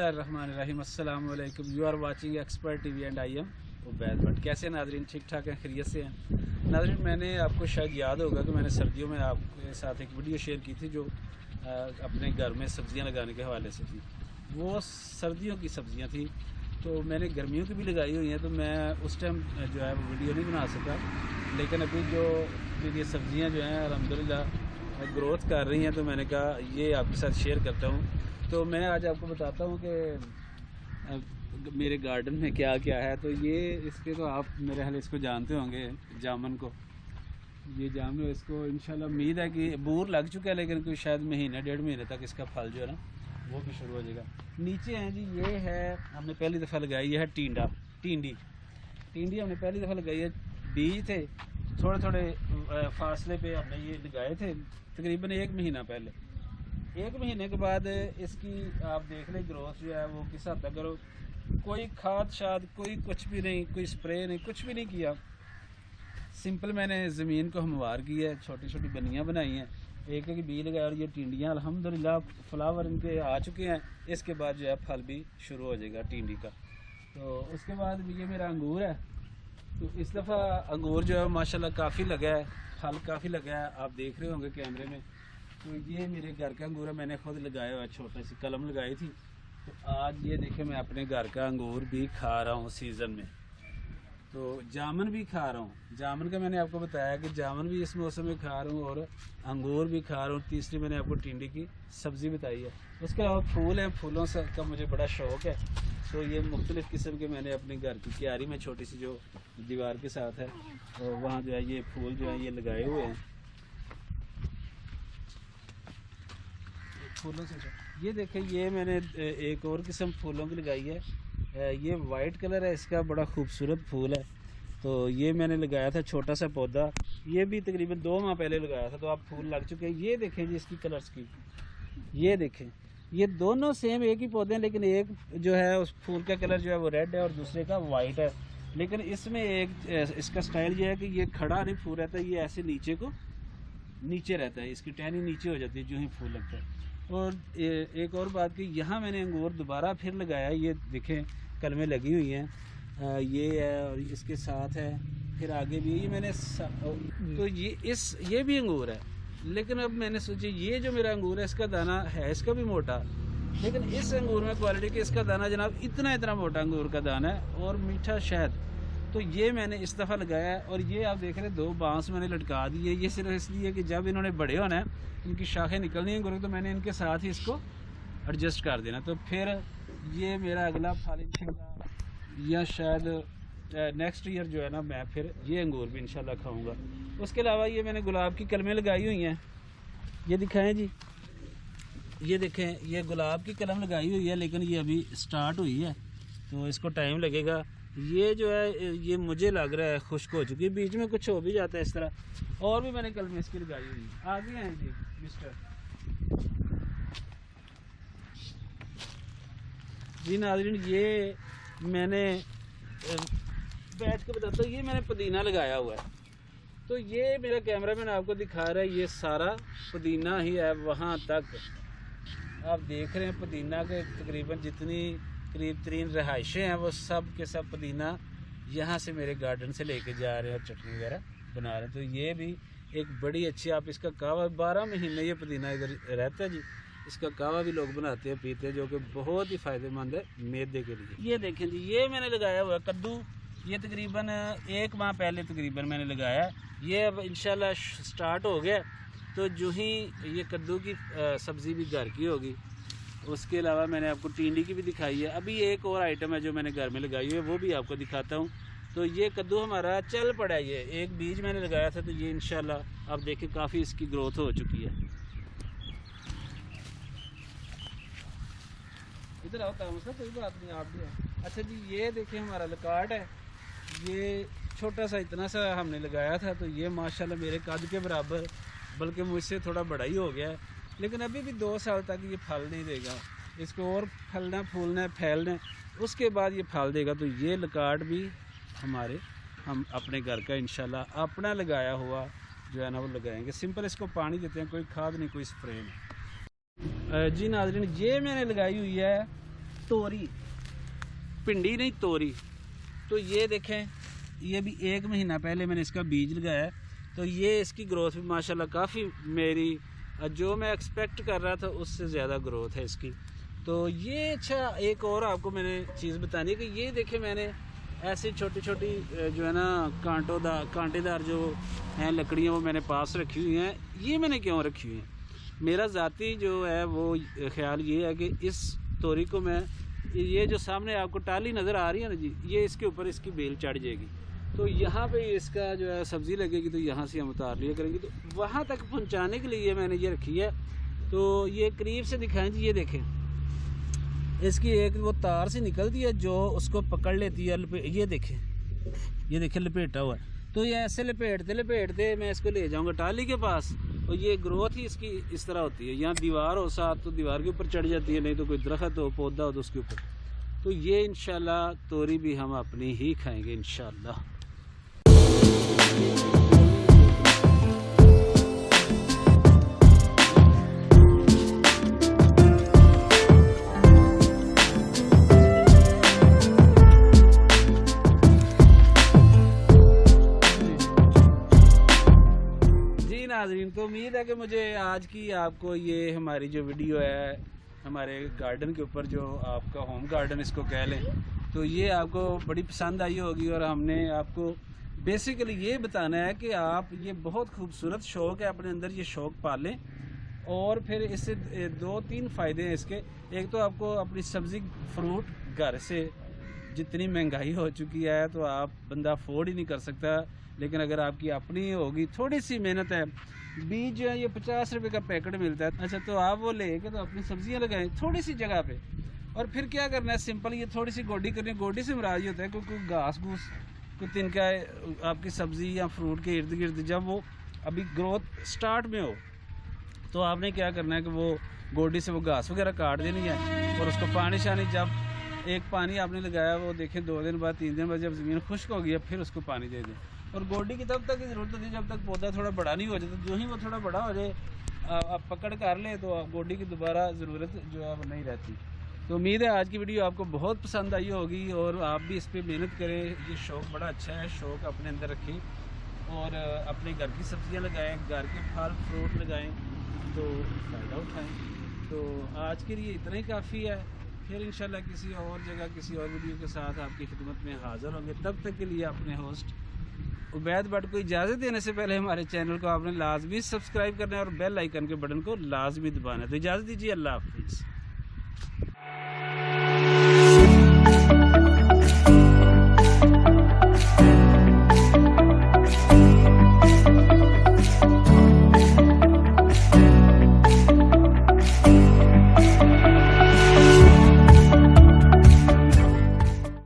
बिस्मिल्लाहिर्रहमानिर्रहीम। अस्सलाम वालेकुम। You are watching Expert TV and I am Ubaid Bhatt. कैसे नाजरीन, ठीक ठाक हैं, खैरियत से हैं? नाजरीन, मैंने आपको शायद याद होगा कि मैंने सर्दियों में आपके साथ एक वीडियो शेयर की थी जो अपने घर में सब्ज़ियां लगाने के हवाले से थी। वो सर्दियों की सब्ज़ियां थी, तो मैंने गर्मियों की भी लगाई हुई हैं, तो मैं उस टाइम जो है वो वीडियो नहीं बना सका। लेकिन अभी जो ये सब्ज़ियां जो हैं अल्हम्दुलिल्लाह ग्रोथ कर रही हैं, तो मैंने कहा ये आपके साथ शेयर करता हूँ। तो मैं आज आपको बताता हूँ कि मेरे गार्डन में क्या क्या है। तो ये इसके तो आप मेरे ख्याल इसको जानते होंगे, जामुन को। ये जामुन, इसको इंशाल्लाह उम्मीद है कि बूर लग चुका है, लेकिन कोई शायद महीने डेढ़ महीने तक इसका फल जो है ना वो भी शुरू हो जाएगा। नीचे हैं जी, ये है हमने पहली दफ़ा लगाई है टिंडी हमने पहली दफ़ा लगाई है। बीज थे थोड़े थोड़े फासले पे हमने ये लगाए थे, तकरीबन 1 महीना पहले। 1 महीने के बाद इसकी आप देख लें ग्रोथ जो है वो किस हद तक करो। कोई खाद शाद कोई कुछ भी नहीं, कोई स्प्रे नहीं, कुछ भी नहीं किया। सिंपल मैंने ज़मीन को हमवार की है, छोटी छोटी बनियाँ बनाई हैं, एक एक बीज लगाया। और ये टिंडियाँ अल्हम्दुलिल्लाह फ्लावर इनके आ चुके हैं। इसके बाद जो है फल भी शुरू हो जाएगा टिंडी का। तो उसके बाद ये मेरा अंगूर है। तो इस दफ़ा अंगूर जो है माशाल्लाह काफ़ी लगा है, फल काफ़ी लगा है, आप देख रहे होंगे कैमरे में। तो ये मेरे घर का अंगूर है, मैंने खुद लगाया हुआ है, छोटा सी कलम लगाई थी। तो आज ये देखे मैं अपने घर का अंगूर भी खा रहा हूँ सीज़न में। तो जामुन भी खा रहा हूँ। जामुन का मैंने आपको बताया कि जामुन भी इस मौसम में खा रहा हूँ और अंगूर भी खा रहा हूँ। तीसरी मैंने आपको टिंडी की सब्ज़ी बताई है। उसके अलावा फूल हैं, फूलों से का मुझे बड़ा शौक़ है। तो ये मुख्तलिफ़ किस्म के मैंने अपने घर की क्यारी में छोटी सी जो दीवार के साथ है, तो वहाँ जो है ये फूल जो है ये लगाए हुए हैं फूलों से। ये देखें, ये मैंने एक और किस्म फूलों की लगाई है। ये वाइट कलर है इसका, बड़ा खूबसूरत फूल है। तो ये मैंने लगाया था छोटा सा पौधा, ये भी तकरीबन 2 माह पहले लगाया था। तो अब फूल लग चुके हैं। ये देखें जी इसकी कलर्स की, ये देखें, ये दोनों सेम एक ही पौधे हैं, लेकिन एक जो है उस फूल का कलर जो है वो रेड है और दूसरे का वाइट है। लेकिन इसमें एक इसका स्टाइल ये है कि ये खड़ा नहीं फूल रहता है, ये ऐसे नीचे रहता है, इसकी टहनी नीचे हो जाती है जो ही फूल लगता है। और एक और बात कि यहाँ मैंने अंगूर दोबारा फिर लगाया। ये देखें कलमें लगी हुई हैं, ये है और इसके साथ है, फिर आगे भी ये मैंने तो ये भी अंगूर है। लेकिन अब मैंने सोचा ये जो मेरा अंगूर है इसका दाना है इसका भी मोटा, लेकिन इस अंगूर में क्वालिटी कि इसका दाना जनाब इतना मोटा अंगूर का दाना है और मीठा शहद। तो ये मैंने इस दफ़ा लगाया है। और ये आप देख रहे हैं 2 बांस मैंने लटका दिए। ये सिर्फ इसलिए कि जब इन्होंने बड़े होना है, इनकी शाखें निकलनी है, तो मैंने इनके साथ ही इसको एडजस्ट कर देना। तो फिर ये मेरा अगला फल इंशाल्लाह या शायद नेक्स्ट ईयर जो है ना मैं फिर ये अंगूर भी इंशाल्लाह खाऊंगा। उसके अलावा ये मैंने गुलाब की कलमें लगाई हुई हैं, ये दिखाएं जी, ये देखें, ये गुलाब की कलम लगाई हुई है, लेकिन ये अभी स्टार्ट हुई है तो इसको टाइम लगेगा। ये जो है ये मुझे लग रहा है खुश्क हो चुकी है, बीच में कुछ हो भी जाता है इस तरह। और भी मैंने कलमें इसकी लगाई हुई है। आगे हैं जी मिस्टर जी। नाज़रीन, ये मैंने बैठ के बताता हूँ, ये मैंने पुदीना लगाया हुआ है। तो ये मेरा कैमरामैन आपको दिखा रहा है, ये सारा पुदीना ही है वहाँ तक आप देख रहे हैं। पुदीना के तकरीबन जितनी करीब 3 रहायशें हैं वो सब के सब पुदीना यहाँ से मेरे गार्डन से लेके जा रहे हैं और चटनी वगैरह बना रहे हैं। तो ये भी एक बड़ी अच्छी, आप इसका कहवा 12 महीने ये पुदीना इधर रहता है जी। इसका कहवा भी लोग बनाते हैं, पीते हैं, जो कि बहुत ही फ़ायदेमंद है मैदे के लिए। ये देखें जी, ये मैंने लगाया हुआ है कद्दू। ये तकरीबन 1 माह पहले तकरीबन मैंने लगाया है। ये अब इंशाल्लाह स्टार्ट हो गया। तो जो ही ये कद्दू की सब्ज़ी भी घर की होगी। उसके अलावा मैंने आपको टिंडी की भी दिखाई है। अभी एक और आइटम है जो मैंने घर में लगाई हुई है, वो भी आपको दिखाता हूँ। तो ये कद्दू हमारा चल पड़ा है। ये एक बीज मैंने लगाया था, तो ये इंशाल्लाह आप देखें काफ़ी इसकी ग्रोथ हो चुकी है। इधर आओ काम सर, कोई बात नहीं, आप भी हैं। अच्छा जी, ये देखिए हमारा लकाट है। ये छोटा सा इतना सा हमने लगाया था, तो ये माशाल्लाह मेरे कद के बराबर, बल्कि मुझसे थोड़ा बड़ा ही हो गया है। लेकिन अभी भी 2 साल तक ये फल नहीं देगा, इसको और फलना फूलना फैलना, उसके बाद ये फल देगा। तो ये लकाट भी हम अपने घर का इंशाल्लाह अपना लगाया हुआ जो है ना वो लगाएंगे। सिंपल इसको पानी देते हैं, कोई खाद नहीं, कोई स्प्रे नहीं। जी नाज़रीन, ये मैंने लगाई हुई है तोरी, भिंडी नहीं तोरी। तो ये देखें, ये भी 1 महीना पहले मैंने इसका बीज लगाया है। तो ये इसकी ग्रोथ भी माशाल्लाह काफ़ी मेरी जो मैं एक्सपेक्ट कर रहा था उससे ज़्यादा ग्रोथ है इसकी। तो ये अच्छा, एक और आपको मैंने चीज़ बतानी है कि ये देखें, मैंने ऐसी छोटी छोटी जो है ना कांटेदार जो हैं लकड़ियाँ वो मैंने पास रखी हुई हैं। ये मैंने क्यों रखी हुई हैं? मेरा ज़ाती जो है वो ख्याल ये है कि इस तोरी को मैं, ये जो सामने आपको टाली नज़र आ रही है ना जी, ये इसके ऊपर इसकी बेल चढ़ जाएगी। तो यहाँ पे इसका जो है सब्ज़ी लगेगी, तो यहाँ से हम उतार लिया करेंगे। तो वहाँ तक पहुँचाने के लिए मैंने ये रखी है। तो ये करीब से दिखाएं जी, ये देखें, इसकी एक वो तार सी निकलती है जो उसको पकड़ लेती है। ये देखें लपेटा हुआ है। तो ये ऐसे लपेटते मैं इसको ले जाऊँगा टाली के पास, और ये ग्रोथ ही इसकी इस तरह होती है। यहाँ दीवार हो साथ तो दीवार के ऊपर चढ़ जाती है, नहीं तो कोई दरख्त हो पौधा हो तो उसके ऊपर। तो ये इंशाल्लाह तोरी भी हम अपनी ही खाएंगे इंशाल्लाह। नाज़रीन, तो उम्मीद है कि मुझे आज की आपको ये हमारी जो वीडियो है हमारे गार्डन के ऊपर, जो आपका होम गार्डन इसको कह लें, तो ये आपको बड़ी पसंद आई होगी। और हमने आपको बेसिकली ये बताना है कि आप ये बहुत खूबसूरत शौक़ है, अपने अंदर ये शौक़ पालें। और फिर इससे 2-3 फ़ायदे हैं इसके। एक तो आपको अपनी सब्ज़ी फ्रूट घर से, जितनी महंगाई हो चुकी है तो आप बंदा अफोर्ड ही नहीं कर सकता, लेकिन अगर आपकी अपनी होगी, थोड़ी सी मेहनत है, बीज जो है ये 50 रुपए का पैकेट मिलता है। अच्छा, तो आप वो लेके तो अपनी सब्जियां लगाएं थोड़ी सी जगह पे। और फिर क्या करना है, सिंपल ये थोड़ी सी गोडी करनी है। गोडी से मुराद होता है कोई घास घूस कोई तिनका आपकी सब्ज़ी या फ्रूट के इर्द गिर्द जब वो अभी ग्रोथ स्टार्ट में हो, तो आपने क्या करना है कि वो गोडी से वो घास वगैरह काट देनी है। और उसको पानी शानी, जब एक पानी आपने लगाया वो देखें 2 दिन बाद 3 दिन बाद जब ज़मीन खुश्क हो गई है, फिर उसको पानी दे दें। और गोडी की तब तक ज़रूरत होती है जब तक पौधा थोड़ा बड़ा नहीं हो जाता। जो ही वो थोड़ा बड़ा हो जाए, आप पकड़ कर ले, तो गोडी की दोबारा ज़रूरत जो है वो नहीं रहती। तो उम्मीद है आज की वीडियो आपको बहुत पसंद आई होगी, और आप भी इस पर मेहनत करें। ये शौक़ बड़ा अच्छा है, शौक़ अपने अंदर रखें और अपने घर की सब्ज़ियाँ लगाएँ, घर के फल फ्रूट लगाएँ, तो फ़ायदा उठाएँ। तो आज के लिए इतना ही काफ़ी है। फिर इंशाल्लाह किसी और जगह किसी और वीडियो के साथ आपकी खिदमत में हाज़िर होंगे। तब तक के लिए अपने होस्ट उबैद भट्ट को इजाज़त देने से पहले हमारे चैनल को आपने लाजमी सब्सक्राइब करना है और बेल आइकन के बटन को लाजमी दबाना है। तो इजाज़त दीजिए, अल्लाह हाफिज़।